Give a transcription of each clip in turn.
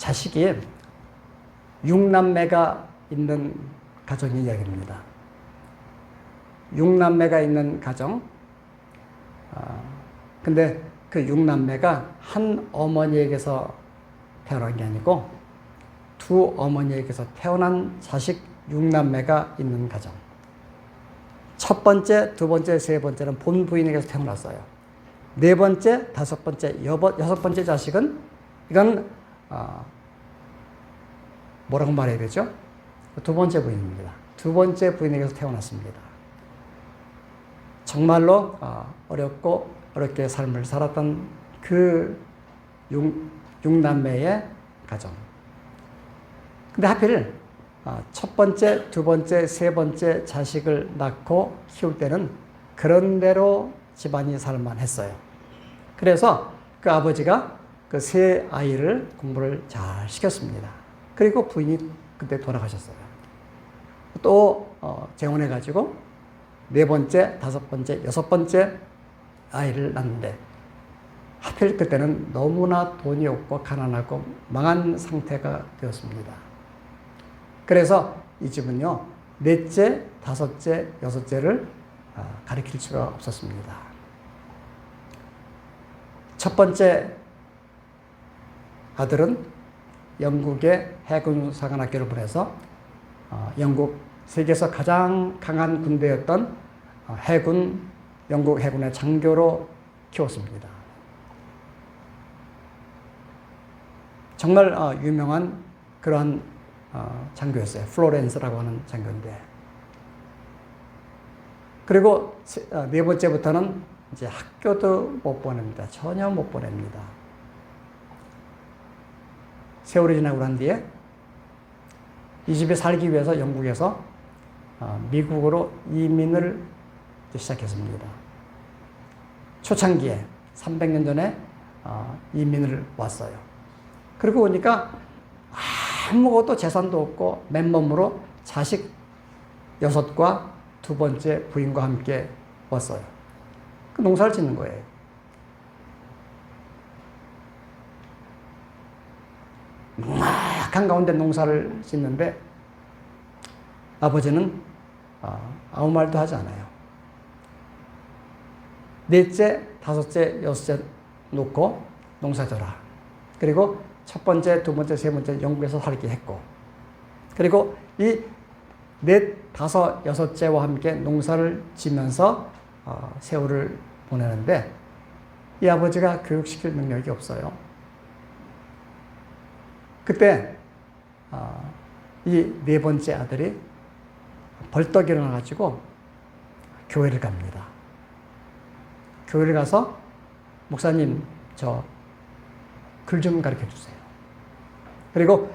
자식이 6남매가 있는 가정의 이야기입니다. 6남매가 있는 가정. 근데 그 6남매가 한 어머니에게서 태어난 게 아니고 두 어머니에게서 태어난 자식 6남매가 있는 가정. 첫 번째, 두 번째, 세 번째는 본 부인에게서 태어났어요. 네 번째, 다섯 번째, 여섯 번째 자식은 이건 뭐라고 말해야 되죠? 두 번째 부인입니다. 두 번째 부인에게서 태어났습니다. 정말로 어렵고 어렵게 삶을 살았던 그 6남매의 가정. 근데 하필 첫 번째, 두 번째, 세 번째 자식을 낳고 키울 때는 그런 대로 집안이 살만했어요. 그래서 그 아버지가 그 세 아이를 공부를 잘 시켰습니다. 그리고 부인이 그때 돌아가셨어요. 또 재혼해가지고 네 번째, 다섯 번째, 여섯 번째 아이를 낳는데 하필 그때는 너무나 돈이 없고 가난하고 망한 상태가 되었습니다. 그래서 이 집은요, 넷째, 다섯째, 여섯째를 가리킬 수가 없었습니다. 첫 번째 아들은 영국의 해군 사관학교를 보내서 영국 세계에서 가장 강한 군대였던 영국 해군의 장교로 키웠습니다. 정말 유명한 그러한 장교였어요. 플로렌스라고 하는 장교인데. 그리고 네 번째부터는 이제 학교도 못 보냅니다. 전혀 못 보냅니다. 세월이 지나고 난 뒤에 이 집에 살기 위해서 영국에서 미국으로 이민을 시작했습니다. 초창기에 300년 전에 이민을 왔어요. 그리고 오니까 아무것도 재산도 없고 맨몸으로 자식 6과 두 번째 부인과 함께 왔어요. 그 농사를 짓는 거예요. 낭막한 가운데 농사를 짓는데 아버지는 아무 말도 하지 않아요. 넷째, 다섯째, 여섯째 놓고 농사져라. 그리고 첫 번째, 두 번째, 세 번째 영국에서 살게 했고, 그리고 이 넷, 다섯, 여섯째와 함께 농사를 지면서 세월을 보내는데 이 아버지가 교육시킬 능력이 없어요. 그때 이 네 번째 아들이 벌떡 일어나가지고 교회를 갑니다. 교회를 가서 목사님, 저 글 좀 가르쳐 주세요. 그리고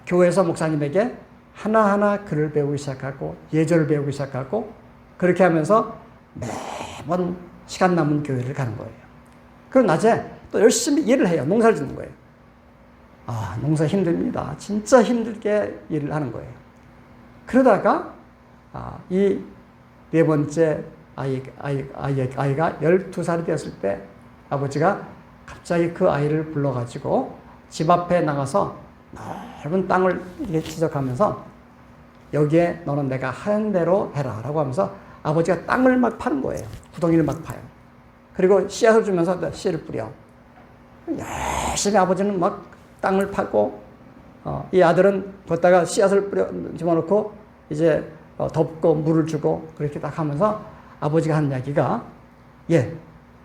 교회에서 목사님에게 하나하나 글을 배우기 시작하고 예절을 배우기 시작하고 그렇게 하면서 매번 시간 남은 교회를 가는 거예요. 그리고 낮에 또 열심히 일을 해요. 농사를 짓는 거예요. 농사 힘듭니다. 진짜 힘들게 일을 하는 거예요. 그러다가 이 네 번째 아이가 12살이 되었을 때 아버지가 갑자기 그 아이를 불러가지고 집 앞에 나가서 넓은 땅을 이렇게 지적하면서 여기에 너는 내가 하는 대로 해라 라고 하면서 아버지가 땅을 막 파는 거예요. 구덩이를 막 파요. 그리고 씨앗을 주면서 씨를 뿌려. 열심히 아버지는 막 땅을 파고 이 아들은 걷다가 씨앗을 뿌려 집어넣고 이제 덮고 물을 주고 그렇게 딱 하면서 아버지가 하는 이야기가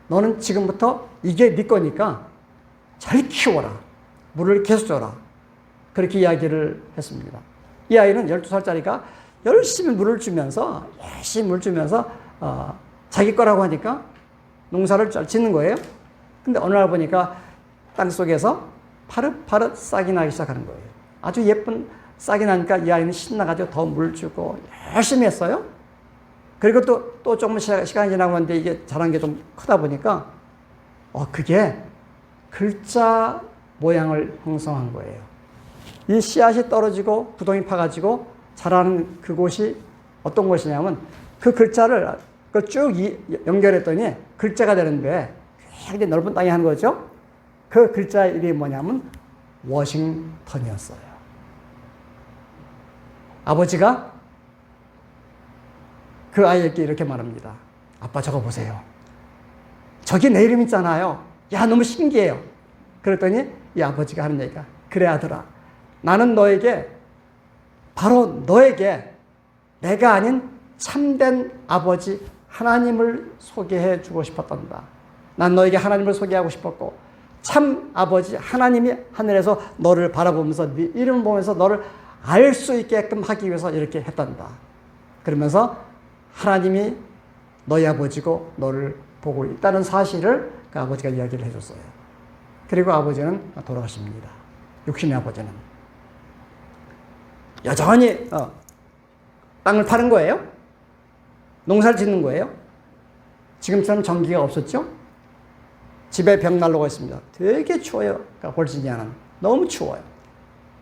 너는 지금부터 이게 네 거니까 잘 키워라. 물을 계속 줘라. 그렇게 이야기를 했습니다. 이 아이는 12살짜리가 열심히 물을 주면서 자기 거라고 하니까 농사를 잘 짓는 거예요. 근데 어느 날 보니까 땅 속에서 파릇파릇 싹이 나기 시작하는 거예요. 아주 예쁜 싹이 나니까 이 아이는 신나가지고 더 물 주고 열심히 했어요. 그리고 또 조금 시간이 지나고 나는데 이게 자란 게 좀 크다 보니까 그게 글자 모양을 형성한 거예요. 이 씨앗이 떨어지고 구덩이 파가지고 자라는 그곳이 어떤 곳이냐면 그 글자를 쭉 연결했더니 글자가 되는데 굉장히 넓은 땅에 하는 거죠. 그 글자 이름이 뭐냐면 워싱턴이었어요. 아버지가 그 아이에게 이렇게 말합니다. 아빠 저거 보세요. 저기 내 이름 있잖아요. 야, 너무 신기해요. 그랬더니 이 아버지가 하는 얘기가, 그래 아들아, 나는 너에게, 바로 너에게 내가 아닌 참된 아버지 하나님을 소개해 주고 싶었단다. 난 너에게 하나님을 소개하고 싶었고, 참 아버지 하나님이 하늘에서 너를 바라보면서 네 이름을 보면서 너를 알 수 있게끔 하기 위해서 이렇게 했단다. 그러면서 하나님이 너희 아버지고 너를 보고 있다는 사실을 그 아버지가 이야기를 해줬어요. 그리고 아버지는 돌아가십니다. 육신의 아버지는. 여전히 땅을 파는 거예요. 농사를 짓는 거예요. 지금처럼 전기가 없었죠. 집에 벽난로가 있습니다. 되게 추워요. 그러니까 버지니아는 너무 추워요.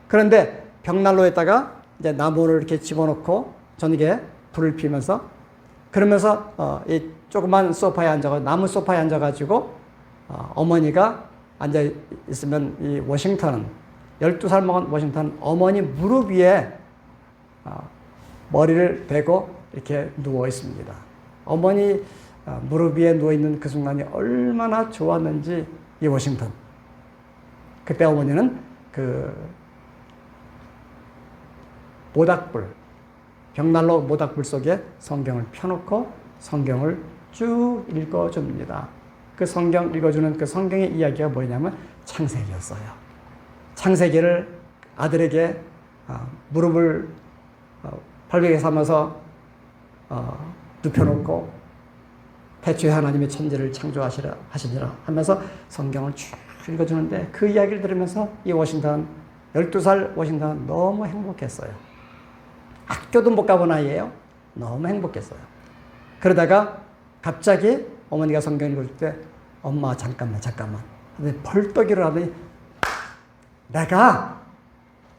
그런데 벽난로에다가 이제 나무를 이렇게 집어넣고 저녁에 불을 피우면서, 그러면서 이 조그만 소파에 앉아가지고, 나무 소파에 앉아가지고 어머니가 앉아 있으면 이 워싱턴은, 12살 먹은 워싱턴은 어머니 무릎 위에 머리를 대고 이렇게 누워 있습니다. 어머니 무릎 위에 누워 있는 그 순간이 얼마나 좋았는지 이 워싱턴. 그때 어머니는 그 모닥불, 벽난로 모닥불 속에 성경을 펴놓고 성경을 쭉 읽어줍니다. 그 성경 읽어주는 그 성경의 이야기가 뭐냐면 창세기였어요. 창세기를 아들에게 무릎을 발베개 삼아서 눕혀놓고 태초에 하나님의 천지를 창조하시니라 하면서 성경을 쭉 읽어주는데, 그 이야기를 들으면서 이 워싱턴, 12살 워싱턴은 너무 행복했어요. 학교도 못 가본 아이예요. 너무 행복했어요. 그러다가 갑자기 어머니가 성경 읽을 때, 엄마 잠깐만 하더니 벌떡 일어나더니, 내가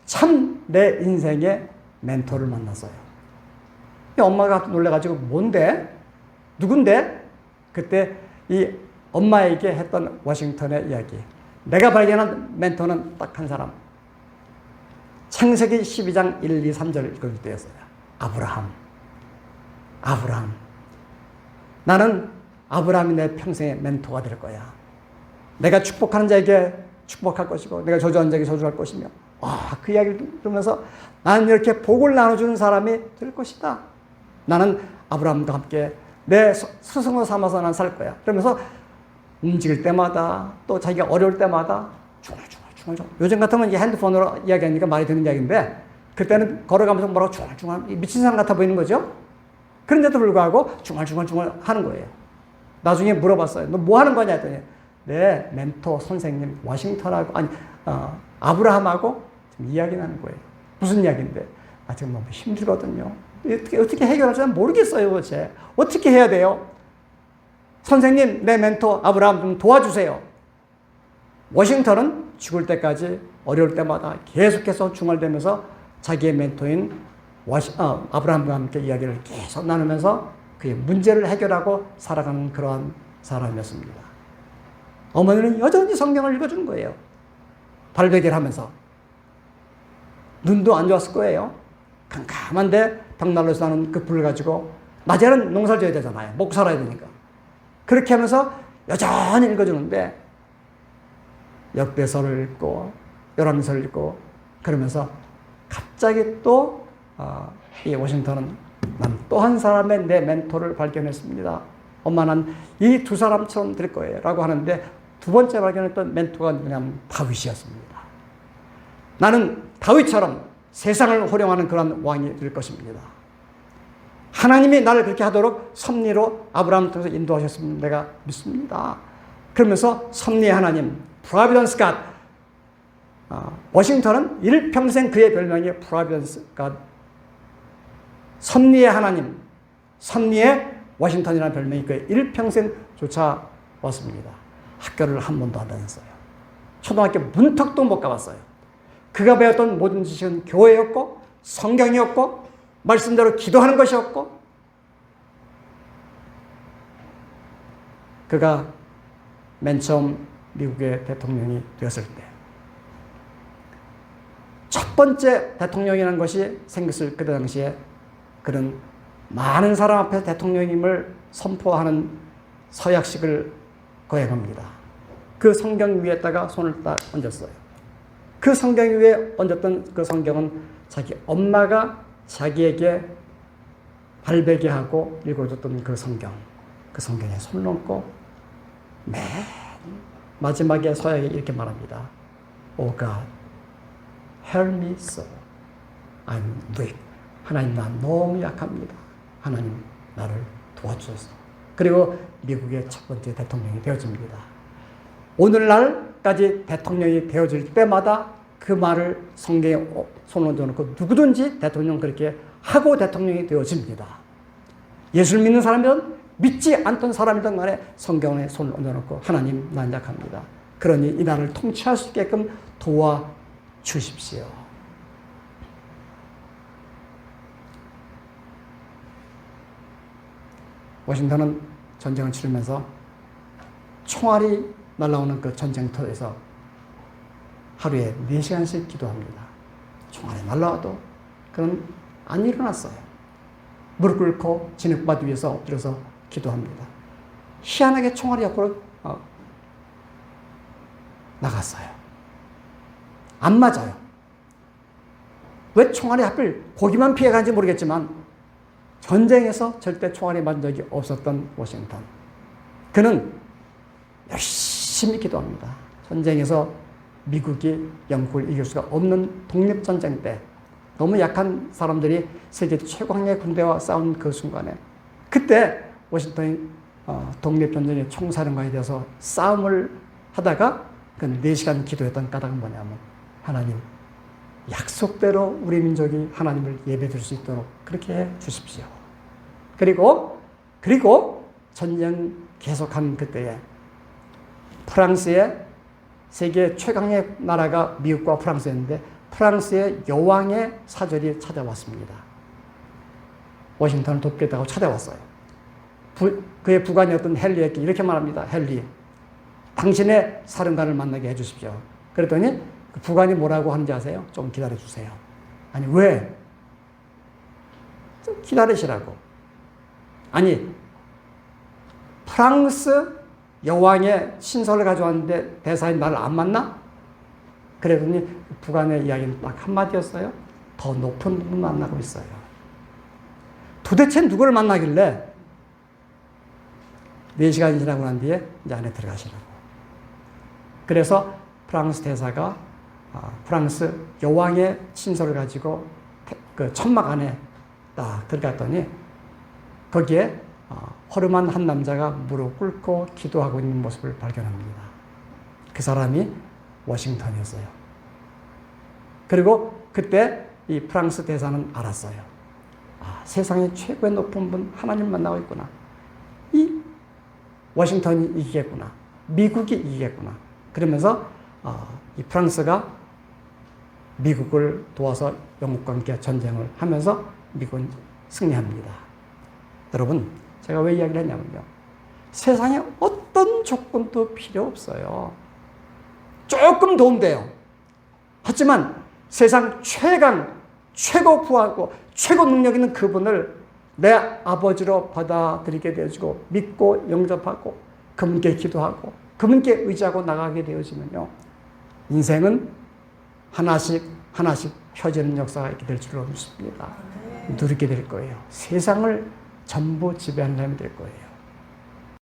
참 내 인생의 멘토를 만났어요. 엄마가 놀래가지고, 뭔데? 누군데? 그때 이 엄마에게 했던 워싱턴의 이야기. 내가 발견한 멘토는 딱 한 사람. 창세기 12장 1, 2, 3절 읽을 때였어요. 아브라함. 나는 아브라함이 내 평생의 멘토가 될 거야. 내가 축복하는 자에게 축복할 것이고, 내가 저주하는 자에게 저주할 것이며, 그 이야기를 들으면서 나는 이렇게 복을 나눠주는 사람이 될 것이다. 나는 아브라함과 함께 내 스승으로 삼아서 난 살 거야. 그러면서 움직일 때마다, 또 자기가 어려울 때마다 중얼중얼. 요즘 같으면 이게 핸드폰으로 이야기하니까 말이 되는 이야기인데, 그때는 걸어가면서 뭐라고 중얼중얼, 미친 사람 같아 보이는 거죠. 그런데도 불구하고 중얼중얼 하는 거예요. 나중에 물어봤어요. 너 뭐 하는 거냐 했더니, 내 멘토 선생님 워싱턴하고, 아브라함하고 지금 이야기 나는 거예요. 무슨 이야기인데? 지금 너무 힘들거든요. 어떻게 해결할지 모르겠어요, 도대체. 어떻게 해야 돼요? 선생님, 내 멘토 아브라함 좀 도와주세요. 워싱턴은 죽을 때까지 어려울 때마다 계속해서 중얼대면서 자기의 멘토인 아브라함과 함께 이야기를 계속 나누면서 그의 문제를 해결하고 살아가는 그러한 사람이었습니다. 어머니는 여전히 성경을 읽어주는 거예요. 발베개를 하면서. 눈도 안 좋았을 거예요. 캄캄한데 벽난로에서 나는 그 불을 가지고, 낮에는 농사를 져야 되잖아요. 먹고 살아야 되니까. 그렇게 하면서 여전히 읽어주는데, 역대서를 읽고 열왕서를 읽고 그러면서 갑자기 또 이 워싱턴은, 난 또 한 사람의 내 멘토를 발견했습니다. 엄마, 난 이 두 사람처럼 될 거예요 라고 하는데, 두 번째 발견했던 멘토가 누구냐면 다윗이었습니다. 나는 다윗처럼 세상을 호령하는 그런 왕이 될 것입니다. 하나님이 나를 그렇게 하도록 섭리로 아브라함을 통해서 인도하셨으면 내가 믿습니다. 그러면서 섭리의 하나님, Providence God. 워싱턴은 일평생 그의 별명이 Providence God. 섭리의 하나님, 섭리의 워싱턴이라는 별명이 그의 일평생 쫓아왔습니다. 학교를 한 번도 안 다녔어요. 초등학교 문턱도 못 가봤어요. 그가 배웠던 모든 지식은 교회였고, 성경이었고, 말씀대로 기도하는 것이었고, 그가 맨 처음 미국의 대통령이 되었을 때 첫 번째 대통령이라는 것이 생겼을 그 당시에 그런 많은 사람 앞에 대통령임을 선포하는 서약식을 거행합니다. 그 성경 위에다가 손을 딱 얹었어요. 그 성경 위에 얹었던 그 성경은 자기 엄마가 자기에게 발베개 하고 읽어줬던 그 성경. 그 성경에 손을 얹고 맨 마지막에 서약에 이렇게 말합니다. Oh God, help me so. I'm weak. 하나님, 나 너무 약합니다. 하나님, 나를 도와주소서. 그리고 미국의 첫 번째 대통령이 되어집니다. 오늘날까지 대통령이 되어질 때마다 그 말을 성경에 손을 얹어놓고 누구든지 대통령 그렇게 하고 대통령이 되어집니다. 예수를 믿는 사람이든 믿지 않던 사람이든 간에 성경에 손을 얹어놓고 하나님, 난 약합니다. 그러니 이 나라를 통치할 수 있게끔 도와주십시오. 워싱턴은 전쟁을 치르면서 총알이 날아오는 그 전쟁터에서 하루에 4시간씩 기도합니다. 총알이 날아와도 그는 안 일어났어요. 무릎 꿇고 진흙밭 위에서 엎드려서 기도합니다. 희한하게 총알이 앞으로 나갔어요. 안 맞아요. 왜 총알이 하필 거기만 피해간지 모르겠지만 전쟁에서 절대 총알이 맞은 적이 없었던 워싱턴. 그는 열심히 기도합니다. 전쟁에서 미국이 영국을 이길 수가 없는 독립전쟁 때 너무 약한 사람들이 세계 최강의 군대와 싸운 그 순간에 그때 워싱턴이 독립전쟁의 총사령관이 되어서 싸움을 하다가 그 4시간 기도했던 까닭은 뭐냐면 하나님, 약속대로 우리 민족이 하나님을 예배드릴 수 있도록 그렇게 해 주십시오. 그리고 전쟁 계속한 그때에 프랑스의 세계 최강의 나라가 미국과 프랑스였는데 프랑스의 여왕의 사절이 찾아왔습니다. 워싱턴을 돕겠다고 찾아왔어요. 그의 부관이었던 헨리에게 이렇게 말합니다. 헨리, 당신의 사령관을 만나게 해주십시오. 그랬더니 그 부관이 뭐라고 하는지 아세요? 좀 기다려주세요. 아니, 왜? 좀 기다리시라고. 아니, 프랑스 여왕의 신설을 가져왔는데 대사인 나를 안 만나? 그랬더니 부관의 이야기는 딱 한마디였어요. 더 높은 분을 만나고 있어요. 도대체 누구를 만나길래 4시간이 지나고 난 뒤에 이제 안에 들어가시라고. 그래서 프랑스 대사가 프랑스 여왕의 신설을 가지고 그 천막 안에 딱 들어갔더니 거기에 허름한 한 남자가 무릎 꿇고 기도하고 있는 모습을 발견합니다. 그 사람이 워싱턴이었어요. 그리고 그때 이 프랑스 대사는 알았어요. 세상에 최고의 높은 분 하나님 만나고 있구나. 이 워싱턴이 이기겠구나. 미국이 이기겠구나. 그러면서 이 프랑스가 미국을 도와서 영국과 함께 전쟁을 하면서 미국은 승리합니다. 여러분, 제가 왜 이야기를 했냐면요. 세상에 어떤 조건도 필요 없어요. 조금 도움 돼요. 하지만 세상 최강, 최고 부하고 최고 능력 있는 그분을 내 아버지로 받아들이게 되어지고 믿고 영접하고 그분께 기도하고 그분께 의지하고 나가게 되어지면요. 인생은 하나씩 펴지는 역사가 있게 될 줄로 믿습니다. 누리게 될 거예요. 세상을 전부 지배하는 사람이 될 거예요.